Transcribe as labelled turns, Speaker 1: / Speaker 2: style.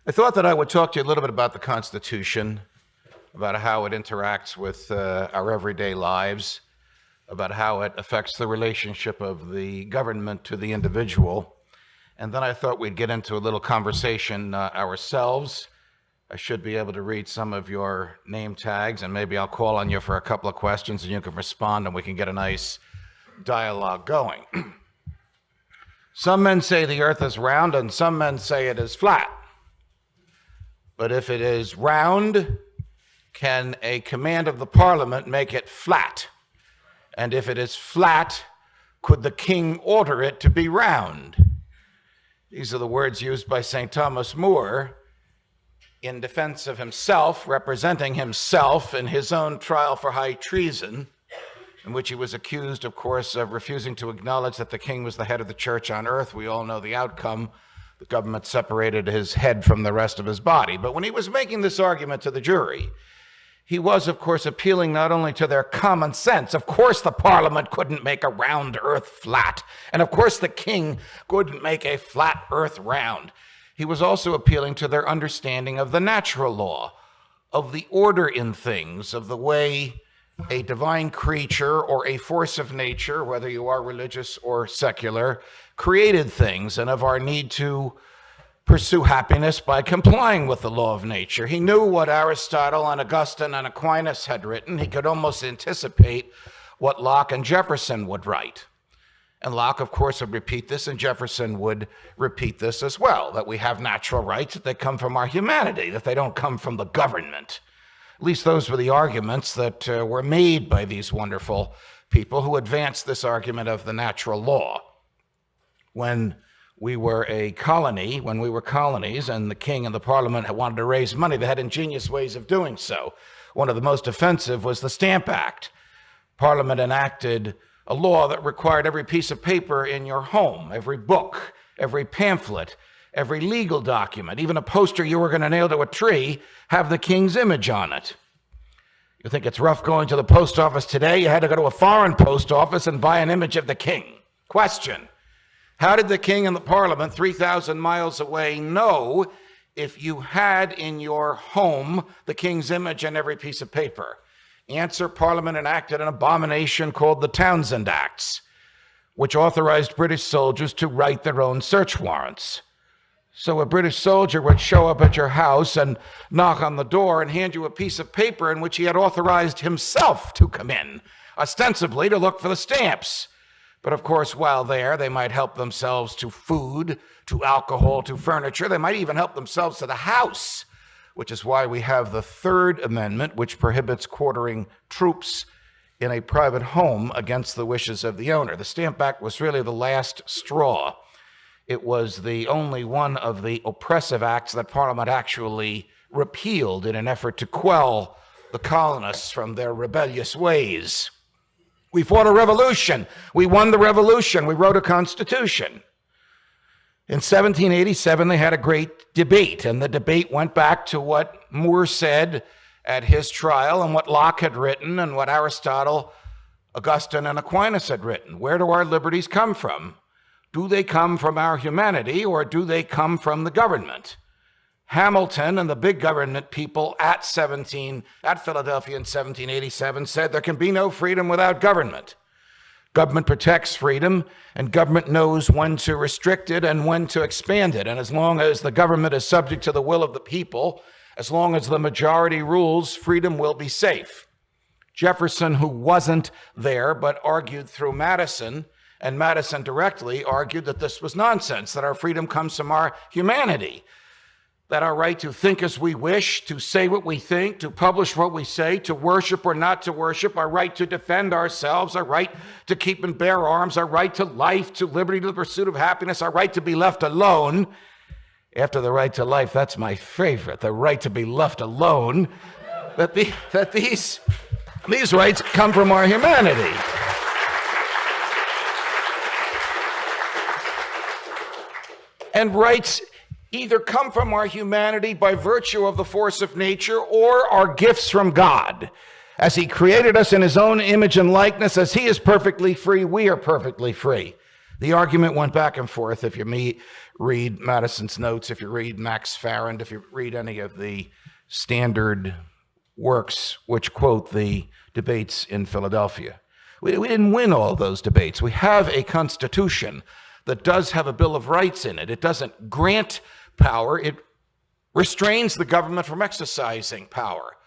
Speaker 1: I thought that I would talk to you a little bit about the Constitution, about how it interacts with our everyday lives, about how it affects the relationship of the government to the individual. And then I thought we'd get into a little conversation ourselves. I should be able to read some of your name tags, and maybe I'll call on you for a couple of questions and you can respond and we can get a nice dialogue going. Some men say the earth is round and some men say it is flat. But if it is round, can a command of the parliament make it flat? And if it is flat, could the king order it to be round? These are the words used by St. Thomas More in defense of himself, representing himself in his own trial for high treason, in which he was accused, of course, of refusing to acknowledge that the king was the head of the church on earth. We all know the outcome. The government separated his head from the rest of his body. But when he was making this argument to the jury, he was, of course, appealing not only to their common sense. Of course, the parliament couldn't make a round earth flat. And of course, the king couldn't make a flat earth round. He was also appealing to their understanding of the natural law, of the order in things, of the way a divine creature or a force of nature, whether you are religious or secular, created things, and of our need to pursue happiness by complying with the law of nature. He knew what Aristotle and Augustine and Aquinas had written. He could almost anticipate what Locke and Jefferson would write. And Locke, of course, would repeat this, and Jefferson would repeat this as well, that we have natural rights, that they come from our humanity, that they don't come from the government. At least those were the arguments that were made by these wonderful people who advanced this argument of the natural law. When we were a colony, when we were colonies, and the king and the parliament had wanted to raise money, they had ingenious ways of doing so. One of the most offensive was the Stamp Act. Parliament enacted a law that required every piece of paper in your home, every book, every pamphlet, every legal document, even a poster you were going to nail to a tree, have the king's image on it. You think it's rough going to the post office today? You had to go to a foreign post office and buy an image of the king. Question: how did the king and the parliament 3,000 miles away know if you had in your home the king's image on every piece of paper? Answer: Parliament enacted an abomination called the Townshend Acts, which authorized British soldiers to write their own search warrants. So a British soldier would show up at your house and knock on the door and hand you a piece of paper in which he had authorized himself to come in, ostensibly to look for the stamps. But of course, while there, they might help themselves to food, to alcohol, to furniture. They might even help themselves to the house, which is why we have the Third Amendment, which prohibits quartering troops in a private home against the wishes of the owner. The Stamp Act was really the last straw. It was the only one of the oppressive acts that Parliament actually repealed in an effort to quell the colonists from their rebellious ways. We fought a revolution. We won the revolution. We wrote a constitution. In 1787, they had a great debate, and the debate went back to what More said at his trial and what Locke had written and what Aristotle, Augustine, and Aquinas had written. Where do our liberties come from? Do they come from our humanity, or do they come from the government? Hamilton and the big government people at Philadelphia in 1787 said there can be no freedom without government. Government protects freedom, and government knows when to restrict it and when to expand it. And as long as the government is subject to the will of the people, as long as the majority rules, freedom will be safe. Jefferson, who wasn't there but argued through Madison, and Madison directly argued that this was nonsense, that our freedom comes from our humanity, that our right to think as we wish, to say what we think, to publish what we say, to worship or not to worship, our right to defend ourselves, our right to keep and bear arms, our right to life, to liberty, to the pursuit of happiness, our right to be left alone. After the right to life, that's my favorite, the right to be left alone, that these rights come from our humanity. And rights either come from our humanity by virtue of the force of nature or are gifts from God. As he created us in his own image and likeness, as he is perfectly free, we are perfectly free. The argument went back and forth. If you read Madison's notes, if you read Max Farrand, if you read any of the standard works which quote the debates in Philadelphia, we didn't win all those debates. We have a Constitution that does have a Bill of Rights in it. It doesn't grant power. It restrains the government from exercising power.